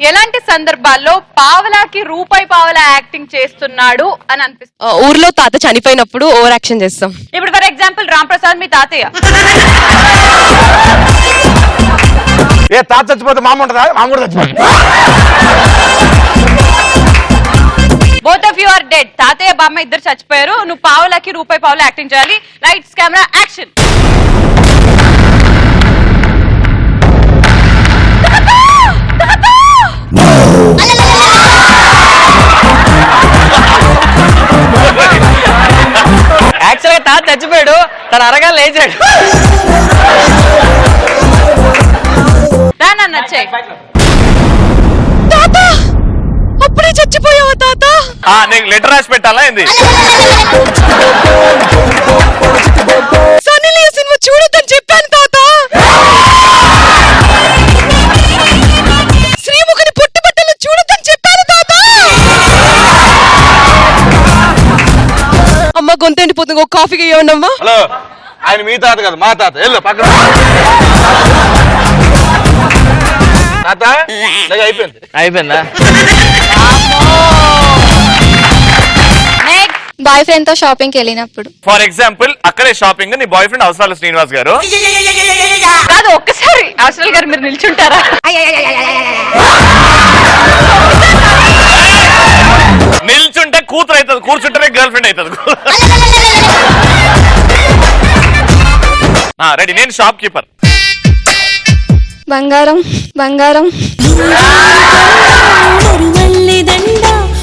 ఎలాంటి సందర్భాల్లో పావలాకి రూపాయి పావలా యాక్టింగ్ చేస్తున్నాడు అని అనిపిస్తుంది? ఊర్లో తాత చనిపోయినప్పుడు ఓవర్ యాక్షన్ చేస్తాం. ఇప్పుడు ఫర్ ఎగ్జాంపుల్ రామ్ ప్రసాద్ మీ తాతయ్య. ఏ తాత చచ్చిపోతే మామ ఉంటుందా? మామ కూడా చచ్చిపోతుంది. Both of you are dead. తాతయ్య బామ్మ ఇద్దరు చచ్చిపోయారు. నువ్వు పావలాకి రూపాయి పావలా యాక్టింగ్ చేయాలి. Lights camera action. యాక్చువల్ గా తాత చచ్చిపోయాడు, తను అరగా లేచాడు. రానా నచ్చాయి. తాత అప్పుడే చచ్చిపోయావా తాత? నీకు లెటర్ రాసి పెట్టాలా ఏంది? సన్నీ లియోన్ సినిమా చూడొద్దని చెప్పాను తాత. శ్రీముఖని పుట్టుబట్టలు చూడొద్దని చెప్పాను తాత. అమ్మ గొంతు ఎండిపోతుంది, ఒక కాఫీకి ఇవ్వండి అమ్మా. హలో, ఆయన మీ తాత కదా, మా తాత. వెళ్ళు పక్కన. తాత అయిపోయిందా? బాయ్ ఫ్రెండ్ తో షాపింగ్ కి వెళ్ళినప్పుడు. ఫర్ ఎగ్జాంపుల్ అక్కడే షాపింగ్, నీ బాయ్ ఫ్రెండ్ అవసరాలు శ్రీనివాస్ గారు. కాదు, ఒక్కసారి అవసరాలు గారు మీరు నిల్చుంటారా? నిల్చుంటే కూతురు అవుతుంది, కూర్చుంటేనే గర్ల్ ఫ్రెండ్ అవుతుంది. రెడీ, నేను షాప్ కీపర్. బంగారం బంగారం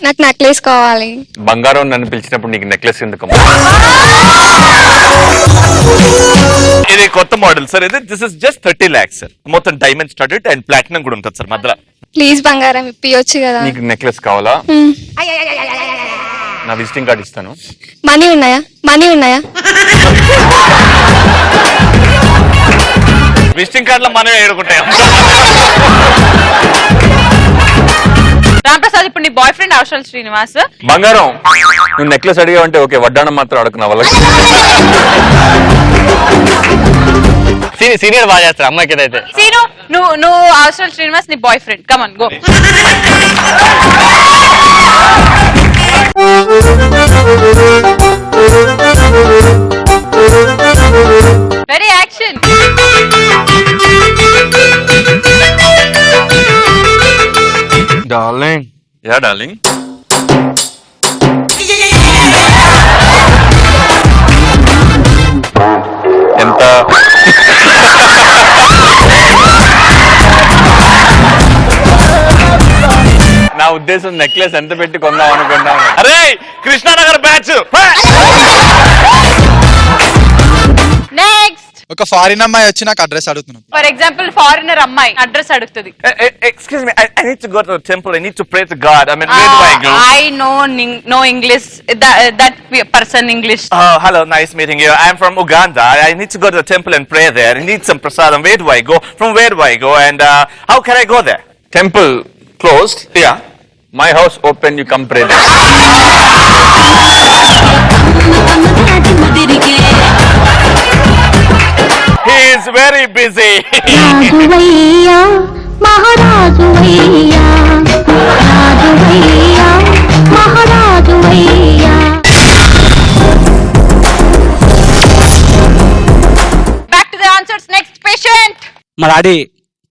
నాకు నెక్లెస్ కావాలి. బంగారం నన్ను పిలిచినప్పుడు నీకు నెక్లెస్ ఎందుకు? ఇది కొత్త మోడల్ సార్. ఇది this is just 30 lakhs sir. మొత్తం డైమండ్ స్టడెడ్ అండ్ ప్లాటినం కూడా ఉంటుంది సార్ మధ్యలో. ప్లీజ్ బంగారం ఇప్పియొచ్చు కదా. నీకు నెక్లెస్ కావాలా? నా విజిటింగ్ కార్డ్ ఇస్తాను. మనీ ఉన్నాయా? మనీ ఉన్నాయా? విజిటింగ్ కార్డ్ లో మనమే ఏడుకుంటాం. రామ్ ప్రసాద్, ఇప్పుడు నీ బాయ్ ఫ్రెండ్ అవసరాలు శ్రీనివాస్. బంగారం, నువ్వు నెక్లెస్ అడిగావంటే ఓకే, వడ్డాణం మాత్రం అడుగుతున్నా వాళ్ళకి. సీనియర్ బాగా చేస్తారు అమ్మాయికి ఏదైతే. సీను, నువ్వు అవసరాలు శ్రీనివాస్ నీ boy friend. Come on go. Very action. Darling. Yeah darling. ఎంత? నా ఉద్దేశం నెక్లెస్ ఎంత పెట్టి కొందాం అనుకున్నాను. అరే కృష్ణానగర్ బ్యాచ్. నెక్స్ట్. ఒక ఫారిన్ అమ్మాయి వచ్చి నాకు అడ్రస్ అడుగుతున్నాను. ఫర్ ఎగ్జాంపుల్ ఫారినర్ అమ్మాయి అడ్రస్ అడుగుతుంది. Excuse me, I need to go to the temple. I need to pray to God. I mean, where do I go? I know English. That person English. Hello, nice meeting you. I'm from Uganda. I need to go to the temple and pray there. I need some prasadam. Where do I go? From where do I go? And how can I go there? Temple closed. Yeah. My house open. You come pray there. He is very busy. Back to the answers. Next patient. మా daddy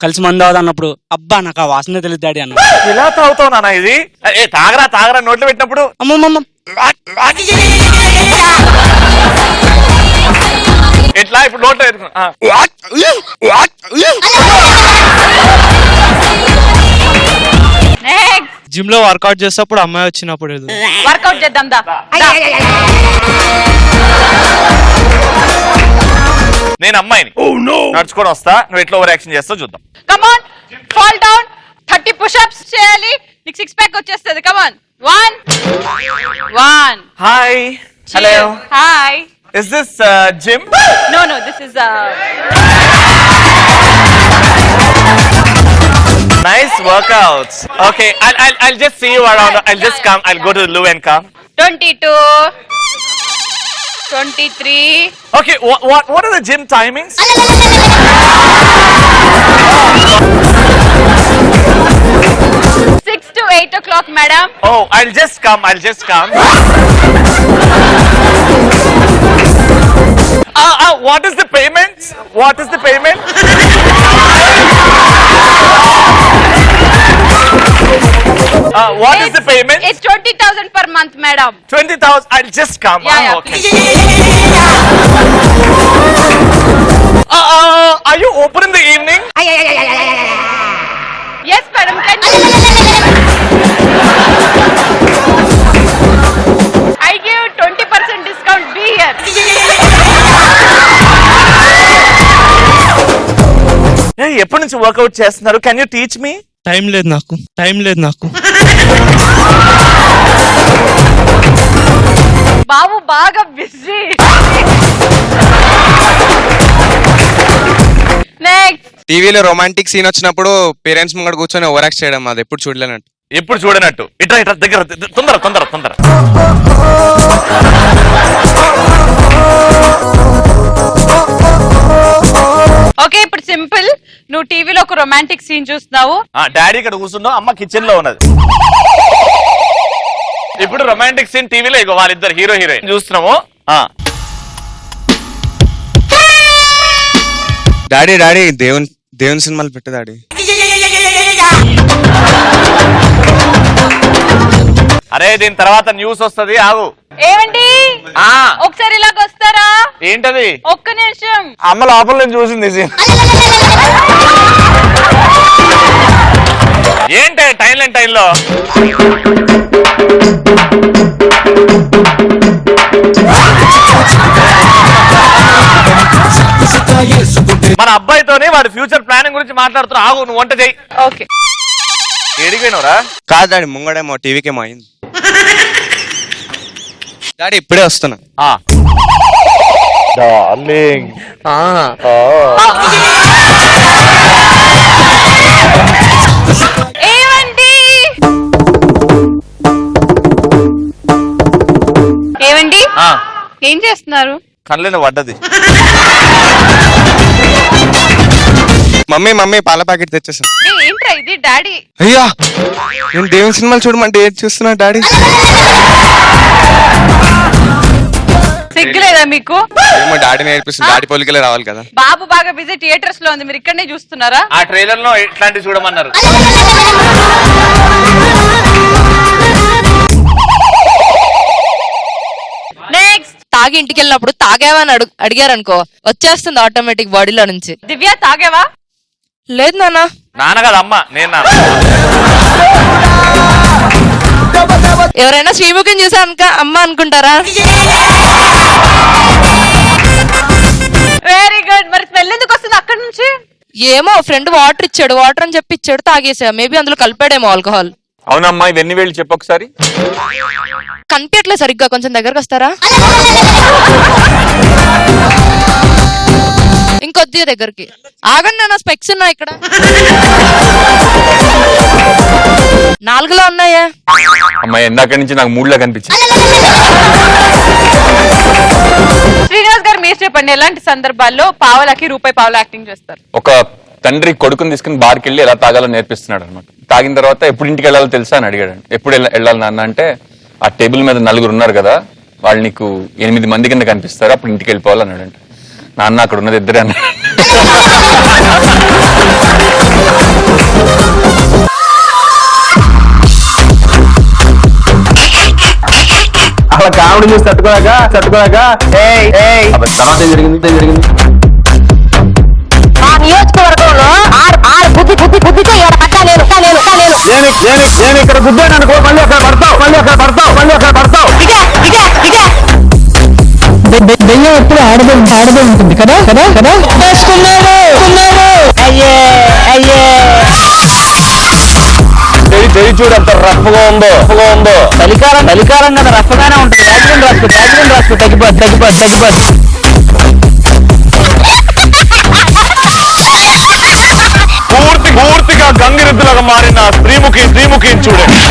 కలిసి మందు అవుతా అన్నప్పుడు అబ్బా నాకు ఆ వాసన తెలియదు డాడీ అన్న. ఇలా తాగుతావు నాన్న ఇది? ఏ తాగరా నోట్లో పెట్టినప్పుడు. అమ్మమ్మ ఎట్లా ఇప్పుడు నోట్లో జిమ్ లో వర్కౌట్ చేసేటప్పుడు అమ్మాయి వచ్చినప్పుడు వర్కౌట్ చేద్దాం దా. నేను అమ్మాయిని నడుచుకొని వస్తా, నువ్వు ఎట్లా ఓవర్ యాక్షన్ చేస్తావు చూద్దాం. Come on, fall down. 30 push-ups చేయాలి, నీకు 6 pack వచ్చేస్తుంది. Come on. 1. Hi. Hello. Hi. Is this gym? No, this is Nice workouts. Okay, I'll just see you around. I'll just come. I'll go to the loo and come. 22, 23. Okay, what are the gym timings? 8 o'clock, madam. Oh, I'll just come. What is the payment? What is the payment? What is the payment? It's 20,000 per month, madam. 20,000. I'll just come. Yeah, Okay. please. Are you open in the evening? Yes, madam. Can I give 20% discount? Be here. Hey, ఎప్పటి నుంచి work out చేస్తున్నారు? Can you teach me? Time లేదు నాకు బాబు బాగా busy. Next. టీవీలో romantic scene వచ్చినప్పుడు parents ముంగడ కూర్చొని ఓవరాక్ట్ చేయడం అది ఎప్పుడు చూడలేనట్టు. ఎప్పుడు చూడనట్టు. ఇట్లా దగ్గర తొందర. ఓకే, ఇప్పుడు సింపుల్. నువ్వు టీవీలో ఒక రొమాంటిక్ సీన్ చూస్తున్నావు. డాడీ ఇక్కడ కూర్చున్నావు, అమ్మ కిచెన్ లో ఉన్నది. ఇప్పుడు రొమాంటిక్ సీన్ టీవీలో ఇగో వాళ్ళిద్దరు హీరో హీరోయిన్ చూస్తున్నాము. డాడీ దేవుని సినిమాలు పెట్టు డాడీ. అరే దీని తర్వాత న్యూస్ వస్తది, ఆగు. ఏమండి, ఒకసారి ఇలాగ వస్తారా? ఏంటది? ఒక్క నిమిషం. అమ్మ లోపల నేను చూసింది సీన్. ఏంటి టైంలో మన అబ్బాయితోనే వాడి ఫ్యూచర్ ప్లానింగ్ గురించి మాట్లాడుతున్నా. ఆగు, నువ్వు వంట చెయ్యి. ఓకే. ఏడిపోయినవరా? కాదు డాడీ, ముంగడేమో టీవీకేమో అయింది. డాడీ ఇప్పుడే వస్తున్నా. డార్లింగ్. ఏమండి, ఏం చేస్తున్నారు? కళ్ళని పడ్డది. మమ్మీ పాల ప్యాకెట్ తెచ్చేసా. ఏంట్రా ఇది? డాడీ. అయ్యా, నేను దేవుని సినిమాలు చూడమంటే ఏది చూస్తున్నా డాడీ? సిగ్గులేదా మీకు? ఏమో డాడీ నేర్పిస్తుంది, డాడీ పోలికలే రావాలి కదా. బాబు బాగా బిజీ థియేటర్స్ లో ఉంది, మీరు ఇక్కడనే చూస్తున్నారా? ఆ ట్రైలర్ లో ఇట్లాంటివి చూడమన్నారు. నెక్స్ట్. తాగి ఇంటికి వెళ్ళినప్పుడు తాగావని అడిగారనుకో, వచ్చేస్తుంది ఆటోమేటిక్ బాడీలో నుంచి. దివ్య, తాగావా? లేదు నాన్న. నాన్న కదా అమ్మ, నేను నాన్న. ఎవరైనా శ్రీముఖం చూసాక అమ్మ అనుకుంటారా? Very good. మరి స్మెల్ ఎందుకు వస్తుంది అక్కడ నుంచి? ఏమో ఫ్రెండ్ వాటర్ ఇచ్చాడు, వాటర్ అని చెప్పి ఇచ్చాడు, తాగేసా. మేబీ అందులో కలిపాడేమో ఆల్కహాల్. అవునమ్మా, ఇవన్నీ వేళ్ళు చెప్పు ఒకసారి. కనిపించట్లేదు సరిగ్గా, కొంచెం దగ్గరకు వస్తారా? ఇంకొద్ది దగ్గరికి. ఆగండి, నా స్పెక్స్ ఉన్నాయి ఇక్కడ. 4లో ఉన్నాయా? అమ్మాయి ఇందాక నుంచి నాకు మూడ్లా కనిపించింది. శ్రీనివాస్ గారు, మీరు చెప్పండి, ఎలాంటి సందర్భాల్లో పావలకి రూపాయి పావలా యాక్టింగ్ చేస్తారు? ఒక తండ్రి కొడుకుని తీసుకుని బార్కి వెళ్ళి ఎలా తాగాలో నేర్పిస్తున్నాడు అనమాట. తాగిన తర్వాత ఎప్పుడు ఇంటికి వెళ్ళాలో తెలుసా అని అడిగాడు. ఎప్పుడు వెళ్ళాలి నాన్న అంటే, ఆ టేబుల్ మీద 4 ఉన్నారు కదా, వాళ్ళు నీకు 8 మంది కింద కనిపిస్తారు, అప్పుడు ఇంటికి వెళ్ళిపోవాలి అన్నాడంట. నాన్న అక్కడ ఉన్నది 2 అన్నాడు. అలా కామెడీ చూసి తట్టుకోలేక తర్వాత జరిగింది. నియోజకవర్గంలో నేను ఇక్కడ గుద్దాను అనుకో, మళ్ళీ అక్కడ పడతావు. దెయ్యం ఎప్పుడు ఆడదే ఉంటుంది కదా. చెయ్యి చూడు అంత రఫ్గా ఉందో. చలికాలం కదా, రఫ్గానే ఉంటుంది. వ్యాక్సిన్ రాసుకో తగ్గిపోద్ది. పూర్తిగా గంగిరెద్దులాగా మారిన శ్రీముఖి చూడండి.